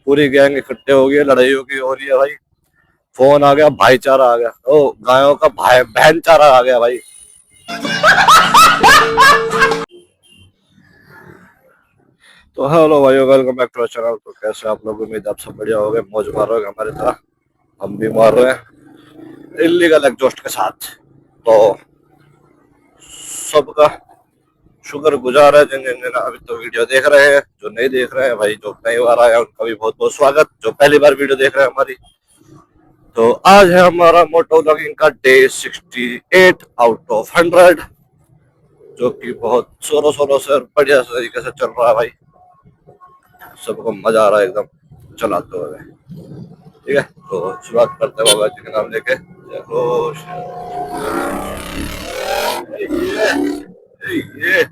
पूरी गैंग इकट्ठे हो गई है, लड़ाइयों की हो रही है भाई। फोन आ गया, भाईचारा आ गया, ओ गायों का भाई बहन चारा आ गया भाई। तो हेलो भाई, वेलकम बैक टू चैनल। तो कैसे आप लोग, उम्मीद आप सब बढ़िया हो गए, मौज मार रहे हो हमारी तरह। हम भी मार रहे हैं इलीगल एग्जॉस्ट के साथ। तो सबका शुक्र गुजार है जिन जिन जिन अभी तो वीडियो देख रहे हैं। जो नहीं देख रहे हैं भाई, जो नई बार आया उनका भी बहुत बहुत स्वागत। जो पहली बार वीडियो देख रहे हैं हमारी, तो आज है हमारा मोटो व्लॉगिंग का डे 68 आउट ऑफ 100, जो कि बहुत जोरों शोरों से और बढ़िया तरीके से चल रहा है भाई। सबको मजा आ रहा है एकदम चलाते हुए। ठीक है, तो शुरुआत करते हैं बाबा जी के नाम लेके। जय हो ये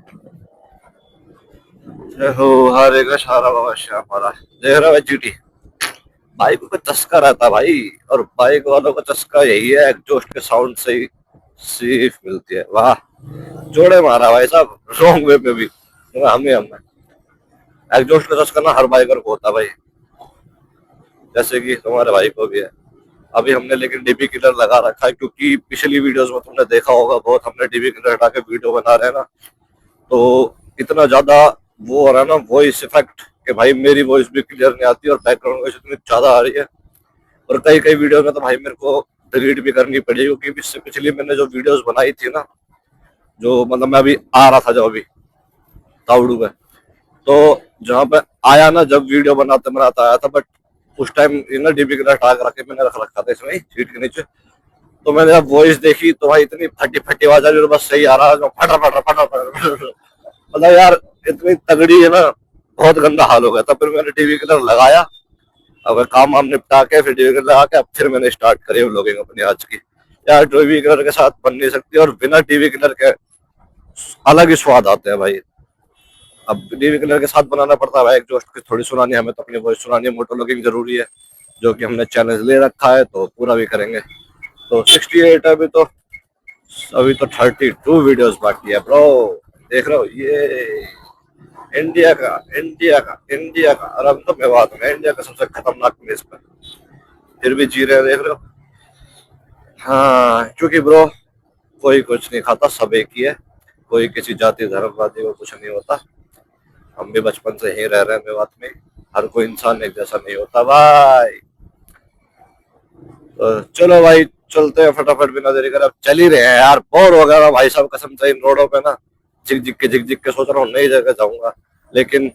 जय हो हरे का सारा बाबा श्याम हमारा। देख रहा है जीटी बाइक को चस्का रहता भाई, और बाइक वालों का चस्का यही है, एग्जॉस्ट के साउंड से ही सीख मिलती है। वाह, जोड़े मारा भाई साहब रॉन्ग वे पे भी। हमें एग्जॉस्ट का चस्का ना हर बाइकर को होता भाई, जैसे कि तुम्हारे भाई को भी है। अभी हमने लेकिन डीपी किलर लगा रखा है, क्योंकि पिछली वीडियोस में तुमने देखा होगा बहुत हमने डीपी किलर हटा के वीडियो बना रहे हैं ना, तो इतना ज्यादा वो हो रहा है ना वॉइस इफेक्ट, कि भाई मेरी वॉइस भी क्लियर नहीं आती और बैकग्राउंड वॉइस इतनी ज्यादा आ रही है। और कई कई वीडियो में तो भाई मेरे को डिलीट भी करनी पड़ी, क्योंकि इससे पिछली मैंने जो वीडियोस बनाई थी ना, जो मतलब मैं अभी आ रहा था जो अभी ताउडू में, तो जहाँ पे आया ना, जब वीडियो बनाते बनाते आया था, बट उस टाइम ना डीपी किलर हटा के रखे मैंने रख रखा था इसमें सीट के नीचे। तो मैंने जब वॉइस देखी तो भाई इतनी फटी फटी आवाज आ रही, और बस सही आ रहा, फटा फटा फटा फटा, मतलब यार इतनी तगड़ी है ना, बहुत गंदा हाल हो गया था। फिर मैंने टीवी कलर लगाया, अब काम वाम निपटा के फिर टीवी कलर लगा के अब फिर मैंने स्टार्ट करी व्लॉगिंग अपनी आज की। यार टीवी कलर के साथ बन नहीं सकती, और बिना टीवी कलर के अलग ही स्वाद आते हैं भाई। अब टीवी कलर के साथ बनाना पड़ता है भाई, एग्जॉस्ट की थोड़ी सुनानी, हमें तो अपनी वॉइस सुनानी है, मोटो व्लॉगिंग जरूरी है, जो कि हमने चैलेंज ले रखा है, तो पूरा भी करेंगे। तो 68 अभी तो 32 वीडियोस बाकी है ब्रो। देख रहे हो ये इंडिया का इंडिया का इंडिया का, और हम तो मेवात में इंडिया का सबसे खतरनाक प्लेस पर फिर भी जी रहे हैं, देख रहे हो। हाँ, क्योंकि ब्रो कोई कुछ नहीं खाता, सब एक ही है, कोई किसी जाति धर्मवादी को कुछ नहीं होता। हम भी बचपन से ही रह रहे हैं मेवात में, हर कोई इंसान एक जैसा नहीं होता भाई। तो चलो भाई चलते हैं फटाफट, बिना देरी कर। अब चल ही रहे हैं यार, बोर हो गया भाई साहब कसम से इन रोडों पे ना। झिक झिक के सोच रहा हूँ नई जगह जाऊंगा, लेकिन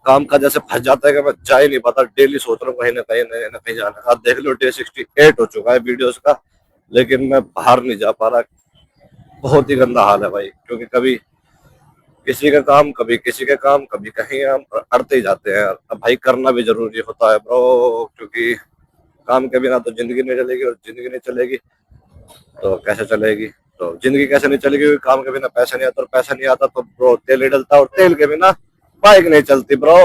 काम का जैसे फंस जाता है कि मैं जा ही नहीं पाता। डेली सोच रहा हूँ कहीं ना कहीं जाना। आप देख लो डे 68 हो चुका है वीडियोस का, लेकिन मैं बाहर नहीं जा पा रहा। बहुत ही गंदा हाल है भाई, क्योंकि कभी किसी का काम, कभी किसी के काम, कभी कहीं हम अड़ते ही जाते हैं। अब भाई करना भी जरूरी होता है ब्रो, क्योंकि काम के बिना तो जिंदगी नहीं चलेगी, और जिंदगी नहीं चलेगी तो कैसे चलेगी। तो जिंदगी कैसे नहीं चलेगी, क्योंकि काम के बिना पैसा नहीं आता, और पैसा नहीं आता तो ब्रो तेल नहीं डलता, और तेल के बिना बाइक नहीं चलती ब्रो।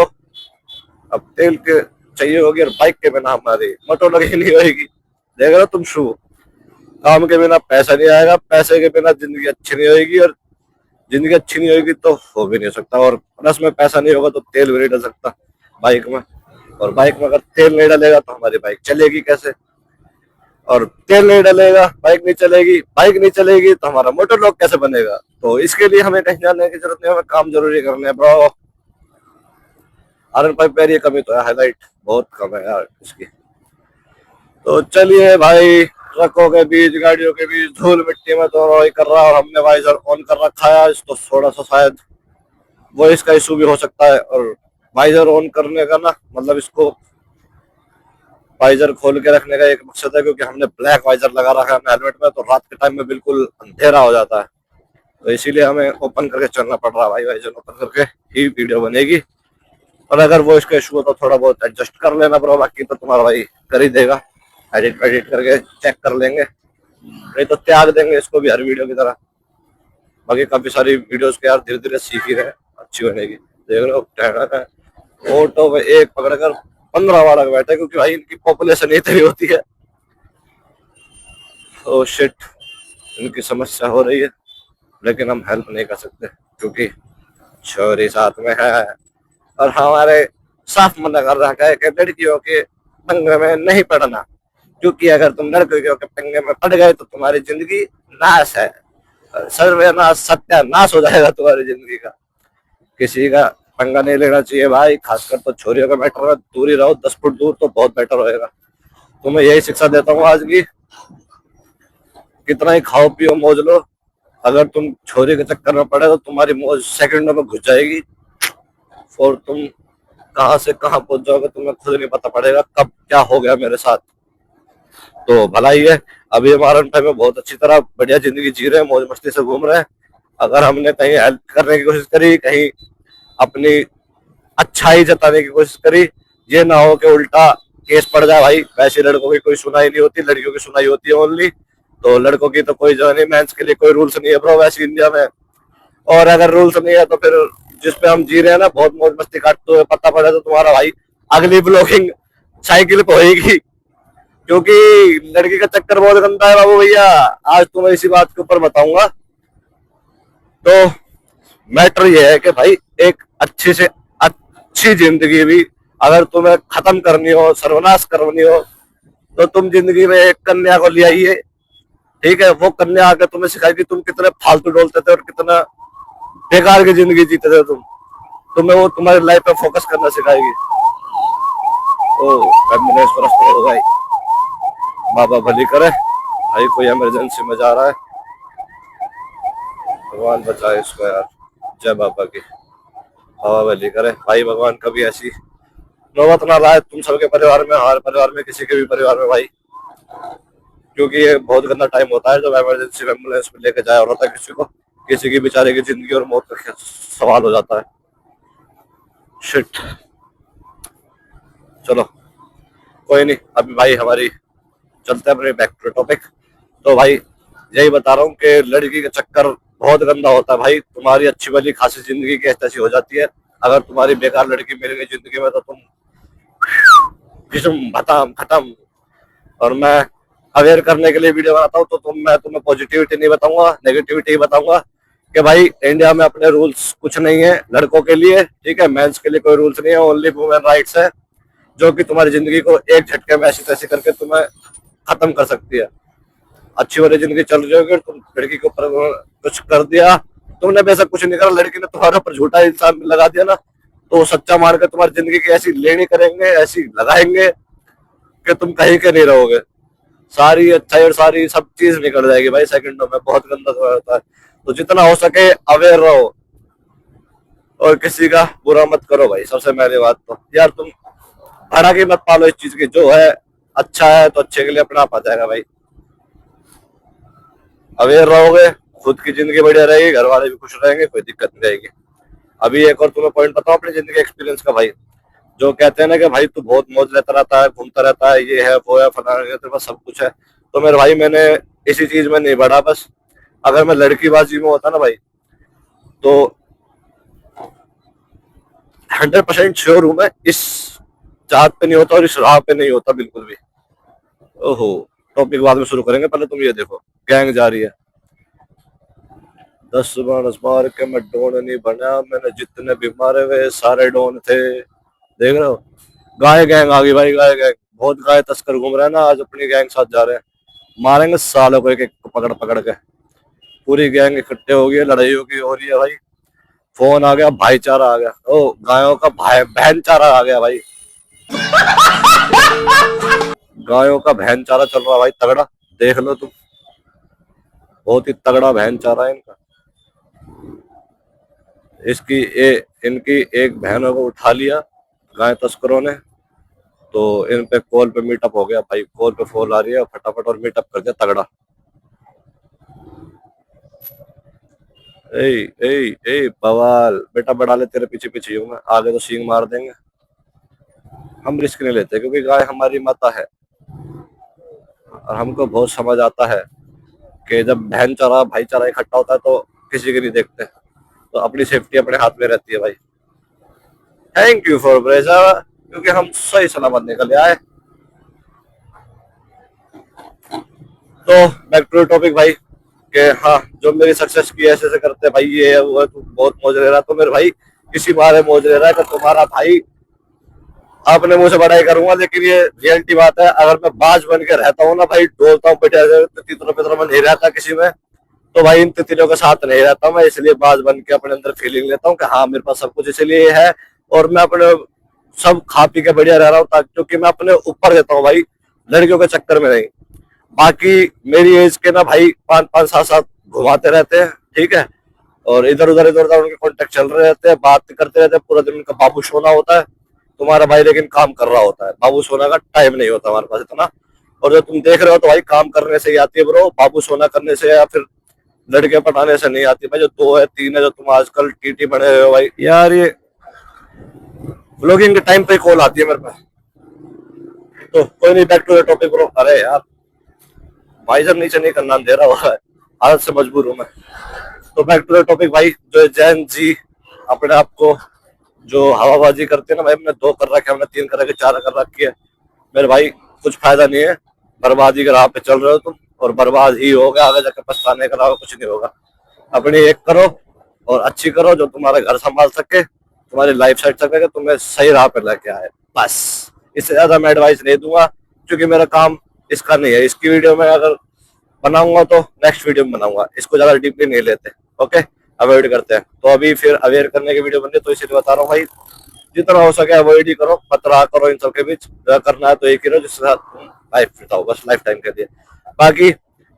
अब तेल के चाहिए होगी, और बाइक के बिना हमारी मोटर लगी नहीं होगी। देख रहे हो तुम शू, काम के बिना पैसा नहीं आएगा, पैसे के बिना जिंदगी अच्छी नहीं होगी, और जिंदगी अच्छी नहीं होगी तो हो भी नहीं सकता। और प्लस में पैसा नहीं होगा तो तेल भी नहीं डल सकता बाइक में, और बाइक में अगर तेल नहीं डलेगा तो हमारी बाइक चलेगी कैसे, और तेल नहीं डलेगा बाइक नहीं चलेगी, बाइक नहीं चलेगी तो हमारा मोटर लॉक कैसे बनेगा। तो इसके लिए हमें कहीं जाने की जरूरत नहीं, हमें काम जरूरी करने हैं ब्रो। आयरन पाइप पे ये कमी तो है, हाईलाइट बहुत कम है यार इसकी। तो चलिए भाई, ट्रकों के बीच, गाड़ियों के बीच, धूल मिट्टी में तो रोई कर रहा, और हमने वाइजर ऑन कर रखा है, तो थोड़ा सा शायद वो इसका इशू भी हो सकता है। और वाइजर ऑन करने का ना मतलब इसको वाइजर खोल के रखने का एक मकसद है, क्योंकि हमने ब्लैक वाइजर लगा रखा है हेलमेट में, तो रात के टाइम में बिल्कुल अंधेरा हो जाता है, तो इसीलिए हमें ओपन करके चलना पड़ रहा है भाई। वाइजर ओपन करके ही वीडियो बनेगी, और अगर वो इसका इशू हो तो थोड़ा बहुत एडजस्ट कर लेना ब्रो, बाकी तो तुम्हारा भाई कर ही देगा, एडिट एडिट करके चेक कर लेंगे, नहीं तो त्याग देंगे इसको भी हर वीडियो की तरह। बाकी काफी सारी वीडियोस के यार धीरे धीरे सीख ही रहे, अच्छी बनेगी। देख लो ऑटो में एक पकड़कर 15 बार बैठे, क्योंकि भाई इनकी पॉपुलेशन इतनी होती है। ओ शिट, इनकी समस्या हो रही है, लेकिन हम हेल्प नहीं कर सकते, क्योंकि छोरी साथ में है, और हमारे साफ मना कर रखा है कि लड़कियों के पंगे में नहीं पड़ना, क्योंकि अगर तुम लड़कियों के पंगे में पड़ गए तो तुम्हारी जिंदगी नाश है, सर्वनाश सत्यानाश हो जाएगा तुम्हारी जिंदगी का। किसी का पंगा नहीं लेना चाहिए भाई, खासकर तो छोरियों का मैटर है, दूर ही रहो, 10 फुट दूर तो बहुत बेटर होएगा। तो मैं यही शिक्षा देता हूँ आज की, कितना ही खाओ पियो मौज लो, अगर तुम छोरी के चक्कर में पड़े तो तुम्हारी मौज सेकंडों में घुस जाएगी और तुम कहां से कहां पहुंच जाओगे तुम्हें खुद नहीं पता पड़ेगा कब क्या हो गया मेरे साथ। तो भला ही है, अभी हमारा टाइम में बहुत अच्छी तरह बढ़िया जिंदगी जी रहे हैं, मौज मस्ती से घूम रहे हैं। अगर हमने कहीं हेल्प करने की कोशिश करी, कहीं अपनी अच्छाई जताने की कोशिश करी, ये ना हो कि उल्टा केस पड़ जाए भाई। वैसे लड़कों की कोई सुनाई नहीं होती, लड़कियों की सुनाई होती है ओनली। तो लड़कों की तो कोई जो नहीं, मेंस के लिए कोई रूल्स नहीं है ब्रो वैसे इंडिया में। और अगर रूल्स नहीं है तो फिर जिस पे हम जी रहे हैं ना, बहुत मौज मस्ती काटते हुए पता पड़े तो तुम्हारा भाई अगली ब्लॉगिंग साइकिल पे होगी, क्योंकि लड़की का चक्कर बहुत गंदा है बाबू भैया। आज तुम्हें इसी बात के ऊपर बताऊंगा। तो मैटर ये है कि भाई एक अच्छी से अच्छी जिंदगी भी अगर तुम्हें खत्म करनी हो, सर्वनाश करनी हो, तो तुम जिंदगी में एक कन्या को ले आइए, ठीक है। वो कन्या आकर तुम्हें सिखाएगी तुम कितने फालतू डोलते थे और कितना बेकार की जिंदगी जीते थे तुम। तुम्हें वो तुम्हारी लाइफ पे फोकस करना सिखाएगी। ओ भाई, बाबा भली करे भाई, कोई इमरजेंसी में जा रहा है, भगवान बचाए इसको यार। जय बाबा की, बाबा भली करे भाई, भगवान कभी ऐसी नौबत ना लाए तुम सबके परिवार में, हमारे परिवार में, किसी के भी परिवार में भाई। क्योंकि ये बहुत गंदा टाइम होता है जब इमरजेंसी में एम्बुलेंस में लेके जाया होता है किसी को, किसी की बेचारे की जिंदगी और मौत का सवाल हो जाता है। शिट, चलो कोई नहीं, अभी भाई हमारी चलते हैं अपने बैक टू टॉपिक। तो भाई यही बता रहा हूँ कि लड़की का चक्कर बहुत गंदा होता है भाई। तुम्हारी अच्छी वाली खासी जिंदगी कैसी हो जाती है अगर तुम्हारी बेकार लड़की मिल गई जिंदगी में, तो तुम खत्म खत्म। और मैं अवेयर करने के लिए वीडियो बनाता हूँ, तो मैं तुम्हें पॉजिटिविटी नहीं बताऊंगा, नेगेटिविटी बताऊंगा कि भाई इंडिया में अपने रूल्स कुछ नहीं है लड़कों के लिए, ठीक है। मेंस के लिए कोई रूल्स नहीं है, ओनली वुमेन राइट्स है, जो कि तुम्हारी जिंदगी को एक झटके में ऐसी तैसी करके तुम्हें खत्म कर सकती है। अच्छी वाली जिंदगी चल रही होगी, तुम लड़की के ऊपर कुछ कर दिया, तुमने वैसा कुछ नहीं करा, लड़की ने तुम्हारे ऊपर झूठा इल्जाम लगा दिया ना, तो सच्चा मान के तुम्हारी जिंदगी की ऐसी लेनी करेंगे, ऐसी लगाएंगे कि तुम कहीं के नहीं रहोगे। सारी अच्छाई और सारी सब चीज निकल जाएगी भाई सेकंडों में, बहुत गंदा होता है। तो जितना हो सके अवेयर रहो और किसी का बुरा मत करो भाई। सबसे पहली बात तो यार, तुम भड़ाकी मत पालो इस चीज की, जो है अच्छा है तो अच्छे के लिए अपना आप आ जाएगा भाई। अवेयर रहोगे, खुद की जिंदगी बढ़िया रहेगी, घर वाले भी खुश रहेंगे, कोई दिक्कत नहीं रहेगी। अभी एक और तुम्हें पॉइंट बताओ अपनी जिंदगी एक्सपीरियंस का भाई। जो कहते हैं ना कि भाई तू बहुत मौज लेता रहता है, घूमता रहता है, ये है वो है फलाना, तेरे पास सब कुछ है, तो मेरे भाई मैंने इसी चीज में नहीं बढ़ा। बस अगर मैं लड़कीबाजी में होता ना भाई, तो 100% श्योर हूं मैं इस जात पे नहीं होता और इस राह पे नहीं होता बिल्कुल भी। ओहो, टॉपिक बाद में शुरू करेंगे, पहले तुम ये देखो गैंग जा रही है। 10 मार के मैं डोन नहीं बना, मैंने जितने भी मारे वे सारे डोन थे। देख रहे हो, गाय गैंग आ गई भाई, गाय गैंग, बहुत गाय तस्कर घूम रहे हैं ना आज, अपनी गैंग साथ जा रहे हैं, मारेंगे सालों को एक एक पकड़ पकड़ के। पूरी गैंग इकट्ठे हो गई, लड़ाई हो रही है भाई। फोन आ गया, भाईचारा आ गया, ओ गायों का भाई बहन चारा आ गया भाई। गायों का बहन चारा चल रहा भाई तगड़ा, देख लो तुम, बहुत ही तगड़ा बहन चारा है इनका। इनकी एक बहनों को उठा लिया गाय तस्करों ने, तो इन पे कॉल पे मीटअप हो गया भाई। कॉल पे फोन आ रही है, फटाफट और मीटअप कर दिया तगड़ा। ए ए ए बवाल बेटा, बढ़ा ले, तेरे पीछे पीछे हूँ मैं, आगे तो सींग मार देंगे। हम रिस्क नहीं लेते क्योंकि गाय हमारी माता है, और हमको बहुत समझ आता है कि जब बहन चारा भाईचारा इकट्ठा होता है तो किसी की नहीं देखते, तो अपनी सेफ्टी अपने हाथ में रहती है भाई। थैंक यू फॉर ब्रेजा, क्योंकि हम सही सलामत निकल आए। तो बैक टू टॉपिक भाई, कि हाँ जो मेरी सक्सेस की ऐसे ऐसे करते भाई, ये है वो है, तू बहुत मौज ले रहा है, तो मेरे भाई किसी बारे मौज ले रहा है कि तुम्हारा भाई अपने मुंह से बड़ाई करूंगा, लेकिन ये रियलिटी बात है। अगर मैं बाज बन के रहता हूँ ना भाई, डोलता हूँ बेटा, तितरों पितरों में नहीं रहता किसी में, तो भाई इन तितलियों के साथ नहीं रहता मैं। इसलिए बाज बन के अपने अंदर फीलिंग लेता हूँ कि हाँ मेरे पास सब कुछ इसलिए है, और मैं अपने सब खा पी के बढ़िया रह रहा हूँ, ताकि क्योंकि मैं अपने ऊपर देता हूँ भाई, लड़कियों के चक्कर में नहीं। बाकी मेरी एज के ना भाई 5-5 7 घुमाते रहते हैं, ठीक है, और इधर उधर उनके कॉन्टेक्ट चल रहे रहते हैं, बात करते रहते हैं पूरा दिन। उनका बाबू सोना होता है तुम्हारा भाई, लेकिन काम कर रहा होता है। बाबू सोना का टाइम नहीं होता हमारे पास इतना। और जो तुम देख रहे हो तो भाई काम करने से ही आती है ब्रो, बाबू सोना करने से या फिर लड़के पटाने से नहीं आती भाई। जो 2 है 3 है जो तुम आजकल टीटी बने हुए हो भाई, यार ये ब्लॉगिंग के टाइम पे कॉल आती है मेरे पास। तो कोई नहीं, back to the topic bro. अरे यार भाई जब नीचे नहीं करना दे रहा हुआ है, हालत से मजबूर हूं मैं। तो बैक टू द टॉपिक भाई, जो जैन जी अपने आप को जो हवाबाजी करते हैं ना भाई, हमने 2 कर रखे, हमने 3 कर रखे, 4 कर रखी है मेरे भाई। कुछ फायदा नहीं है, बर्बादी के राह पे चल रहे हो तुम, और बर्बाद ही होगा आगे जाकर, पछताने के अलावा कुछ नहीं होगा। अपनी एक करो और अच्छी करो, जो तुम्हारा घर संभाल सके, तुम्हारी लाइफ सेट सके, तुम्हें सही राह पे लेके आए, बस। इससे ज्यादा मैं एडवाइस नहीं दूंगा, क्योंकि मेरा काम इसका नहीं है। इसकी वीडियो में अगर बनाऊंगा तो नेक्स्ट वीडियो में बनाऊंगा, इसको ज्यादा डीपली नहीं लेते, ओके, अवॉइड करते हैं। तो अभी फिर अवेयर करने की वीडियो बनी, तो इसीलिए बता रहा हूँ भाई, जितना हो सके अवॉइड ही करो, मत रहा करो इन सबके बीच। करना है तो एक ही रहो जिसके साथ तुम लाइफ बिताओ, बस लाइफ टाइम के लिए। बाकी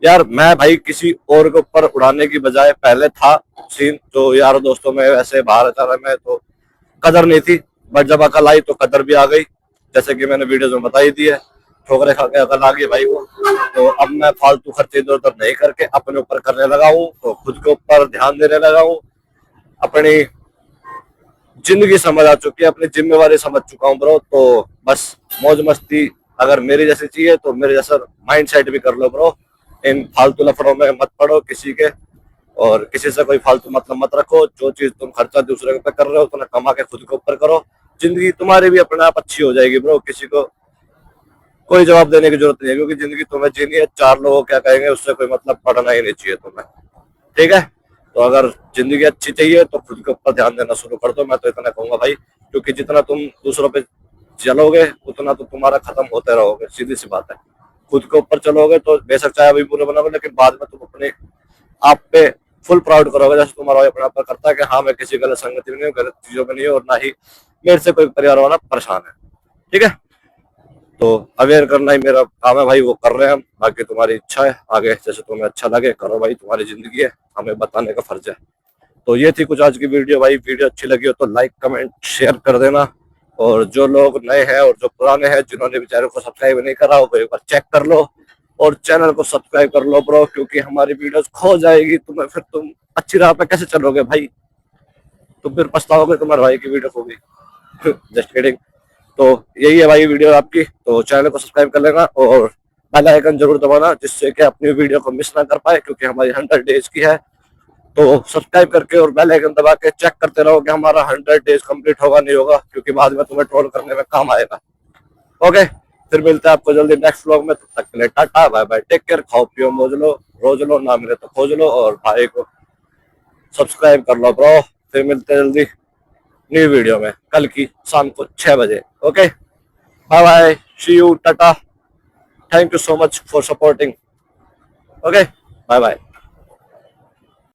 यार मैं भाई किसी और के ऊपर उड़ाने की बजाय, पहले था सीन तो यार दोस्तों में वैसे बाहर जाने में तो कदर नहीं थी, बट जब अकल आई तो कदर भी आ गई, जैसे कि मैंने वीडियो में बताई दी है। ठोकरे खा के अकल आ गई भाई वो। तो अब मैं फालतू खर्चे इधर उधर नहीं करके अपने ऊपर करने लगा हूँ, तो खुद के ऊपर ध्यान देने लगा हूँ। अपनी जिंदगी समझ आ चुकी है, अपनी जिम्मेवारी समझ चुका हूँ ब्रो। तो बस मौज मस्ती अगर मेरी जैसी चाहिए तो मेरे जैसा माइंड सेट भी कर लो ब्रो। इन फालतू लफड़ों में मत पड़ो किसी के, और किसी से कोई फालतू मतलब मत रखो। जो चीज तुम खर्चा दूसरे पे कर रहे हो, तुम्हें कमा के खुद के ऊपर करो। जिंदगी तुम्हारी भी अपने आप अच्छी हो जाएगी ब्रो, किसी को कोई जवाब देने की जरूरत नहीं है, क्योंकि जिंदगी तुम्हें जीनी है। 4 लोग क्या कहेंगे उससे कोई मतलब पड़ना ही नहीं चाहिए तुम्हें, ठीक है। तो अगर जिंदगी अच्छी चाहिए तो खुद के ऊपर ध्यान देना शुरू कर दो, मैं तो इतना कहूंगा भाई। क्योंकि जितना तुम दूसरों पे चलोगे उतना तो तुम्हारा खत्म होते रहोगे, सीधी सी बात है। खुद के ऊपर चलोगे तो बेशक चाहे अभी बुरे बनाओगे, लेकिन बाद में तुम अपने आप पे फुल प्राउड करोगे, जैसे तुम्हारा भाई अपने आप पर करता है कि हाँ मैं किसी गलत संगति में नहीं हूँ, गलत चीजों में नहीं हूँ, और ना ही मेरे से कोई परिवार वाला परेशान है, ठीक है। तो अवेयर करना ही मेरा काम है भाई, वो कर रहे हैं हम। बाकी तुम्हारी इच्छा है, आगे जैसे तुम्हें अच्छा लगे करो भाई, तुम्हारी जिंदगी है, हमें बताने का फर्ज है। तो ये थी कुछ आज की वीडियो भाई। वीडियो अच्छी लगी हो तो लाइक कमेंट शेयर कर देना। और जो लोग नए हैं और जो पुराने हैं, जिन्होंने बेचारों को सब्सक्राइब नहीं करा वो एक बार चेक कर लो, और चैनल को सब्सक्राइब कर लो ब्रो, क्योंकि हमारी वीडियोस खो जाएगी तुम्हें, फिर तुम अच्छी राह पे कैसे चलोगे भाई, तुम फिर पछताओगे तुम्हारे भाई की वीडियो होगी। Just kidding. तो यही है भाई वीडियो आपकी, तो चैनल को सब्सक्राइब कर लेना और बेल आइकन जरूर दबाना, जिससे कि अपनी वीडियो को मिस ना कर पाए, क्योंकि हमारी 100 डेज की है। तो सब्सक्राइब करके और बेल आइकन दबा के चेक करते रहो कि हमारा 100 डेज कंप्लीट होगा नहीं होगा, क्योंकि बाद में तुम्हें ट्रोल करने में काम आएगा। ओके, फिर मिलते हैं आपको जल्दी नेक्स्ट व्लॉग में। तब तक के लिए tata bye bye, take care, खाओ पियो मौज लो, रोज लो, ना मिले तो खोज लो, और भाई को सब्सक्राइब कर लो ब्रो। फिर मिलते हैं जल्दी न्यू वीडियो में कल की शाम को 6 बजे। Okay, bye bye, see you, tata, thank you so much for supporting. Okay, bye bye.